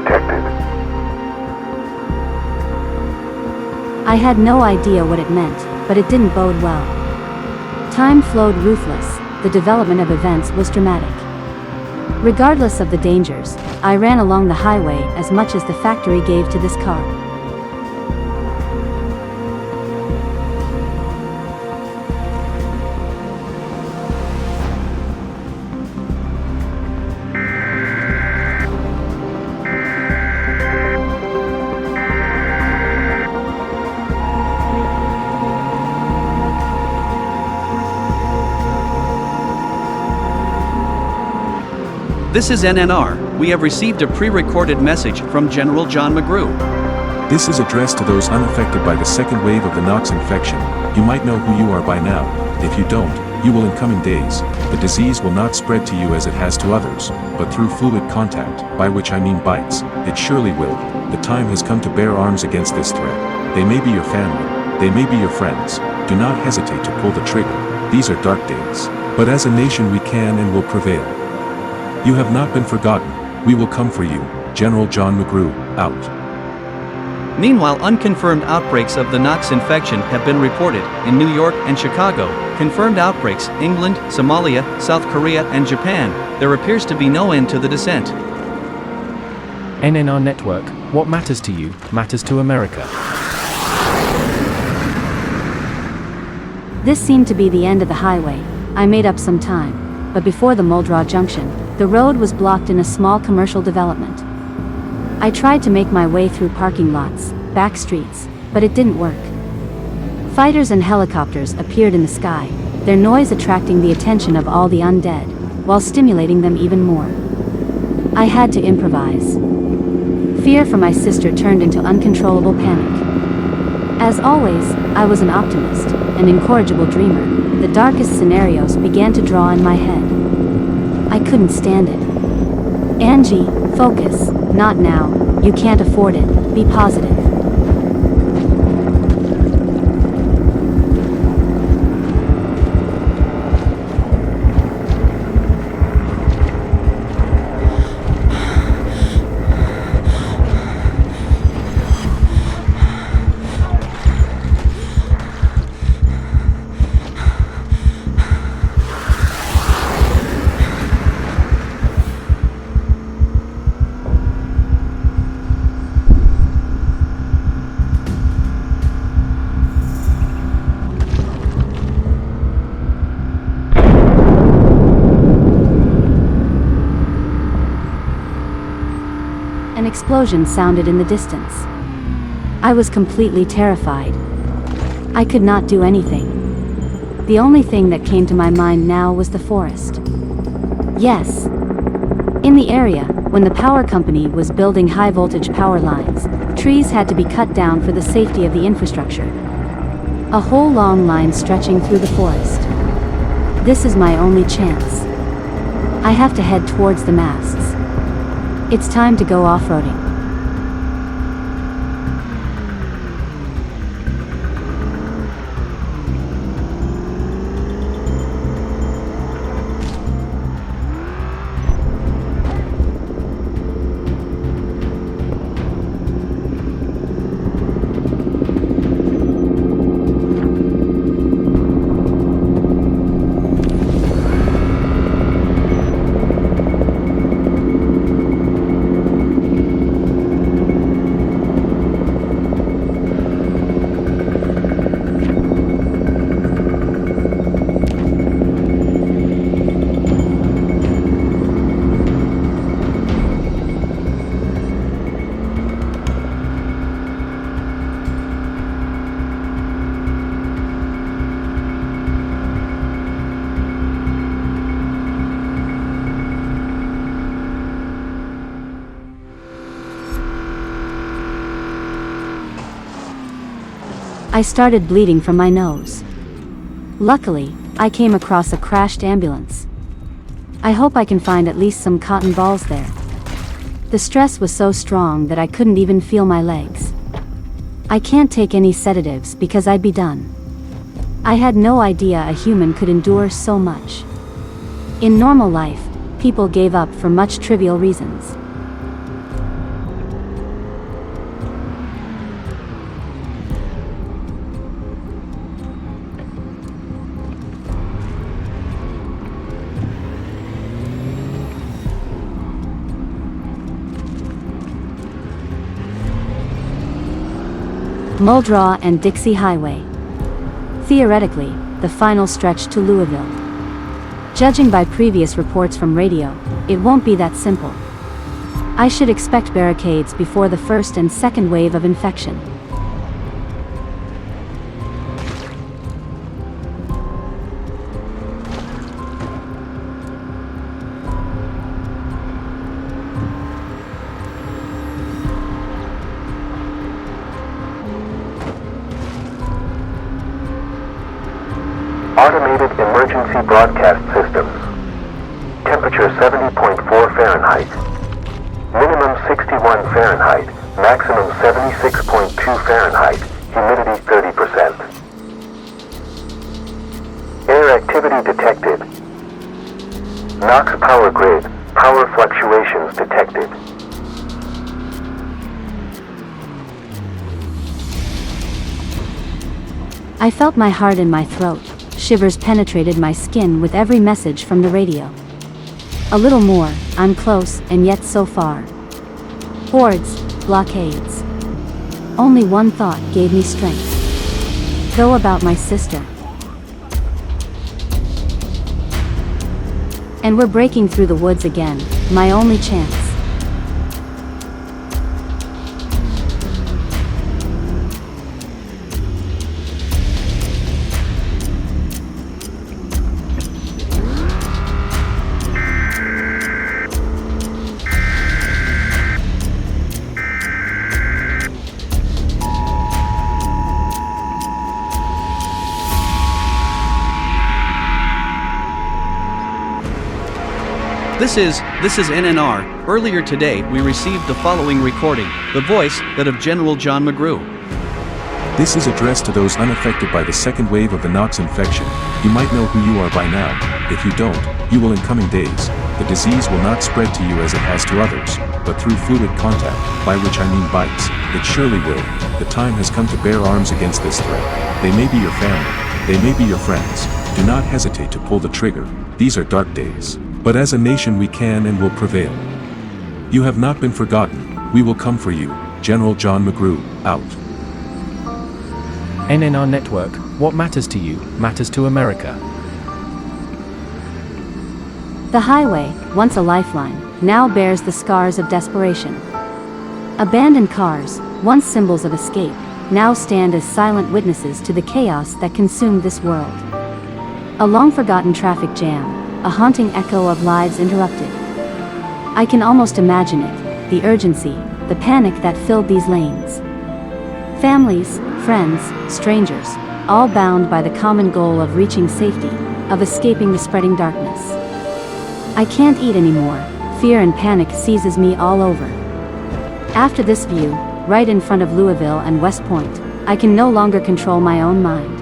detected. I had no idea what it meant, but it didn't bode well. Time flowed ruthless, the development of events was dramatic. Regardless of the dangers, I ran along the highway as much as the factory gave to this car. This is NNR. We have received a pre-recorded message from General John McGrew. This is addressed to those unaffected by the second wave of the Nox infection. You might know who you are by now. If you don't, you will in coming days. The disease will not spread to you as it has to others, but through fluid contact, by which I mean bites. It surely will. The time has come to bear arms against this threat. They may be your family, they may be your friends. Do not hesitate to pull the trigger. These are dark days. But as a nation we can and will prevail. You have not been forgotten. We will come for you. General John McGrew, out. Meanwhile, unconfirmed outbreaks of the Nox infection have been reported in New York and Chicago. Confirmed outbreaks: England, Somalia, South Korea, and Japan. There appears to be no end to the descent. NNR Network, what matters to you, matters to America. This seemed to be the end of the highway. I made up some time, but before the Muldraw Junction, the road was blocked in a small commercial development. I tried to make my way through parking lots, back streets, but it didn't work. Fighters and helicopters appeared in the sky, their noise attracting the attention of all the undead, while stimulating them even more. I had to improvise. Fear for my sister turned into uncontrollable panic. As always, I was an optimist, an incorrigible dreamer. The darkest scenarios began to draw in my head. I couldn't stand it. Angie, focus. Not now. You can't afford it. Be positive. An explosion sounded in the distance. I was completely terrified. I could not do anything. The only thing that came to my mind now was the forest. Yes. In the area, when the power company was building high-voltage power lines, trees had to be cut down for the safety of the infrastructure. A whole long line stretching through the forest. This is my only chance. I have to head towards the masts. It's time to go off-roading. I started bleeding from my nose. Luckily, I came across a crashed ambulance. I hope I can find at least some cotton balls there. The stress was so strong that I couldn't even feel my legs. I can't take any sedatives because I'd be done. I had no idea a human could endure so much. In normal life, people gave up for much trivial reasons. Muldraugh and Dixie Highway. Theoretically, the final stretch to Louisville. Judging by previous reports from radio, it won't be that simple. I should expect barricades before the first and second wave of infection. Automated emergency broadcast systems. Temperature 70.4 Fahrenheit. Minimum 61 Fahrenheit, maximum 76.2 Fahrenheit, humidity 30%. Air activity detected. NOx power grid, power fluctuations detected. I felt my heart in my throat. Shivers penetrated my skin with every message from the radio. A little more, I'm close, and yet so far. Hordes, blockades. Only one thought gave me strength. Though about my sister. And we're breaking through the woods again, my only chance. This is NNR. Earlier today, we received the following recording, the voice, that of General John McGrew. This is addressed to those unaffected by the second wave of the NOx infection. You might know who you are by now. If you don't, you will in coming days. The disease will not spread to you as it has to others, but through fluid contact, by which I mean bites. It surely will. The time has come to bear arms against this threat. They may be your family. They may be your friends. Do not hesitate to pull the trigger. These are dark days. But as a nation we can and will prevail. You have not been forgotten. We will come for you. General John McGrew, out. NNR Network, what matters to you, matters to America. The highway, once a lifeline, now bears the scars of desperation. Abandoned cars, once symbols of escape, now stand as silent witnesses to the chaos that consumed this world. A long-forgotten traffic jam, a haunting echo of lives interrupted. I can almost imagine it, the urgency, the panic that filled these lanes. Families, friends, strangers, all bound by the common goal of reaching safety, of escaping the spreading darkness. I can't eat anymore, fear and panic seizes me all over. After this view, right in front of Louisville and West Point, I can no longer control my own mind.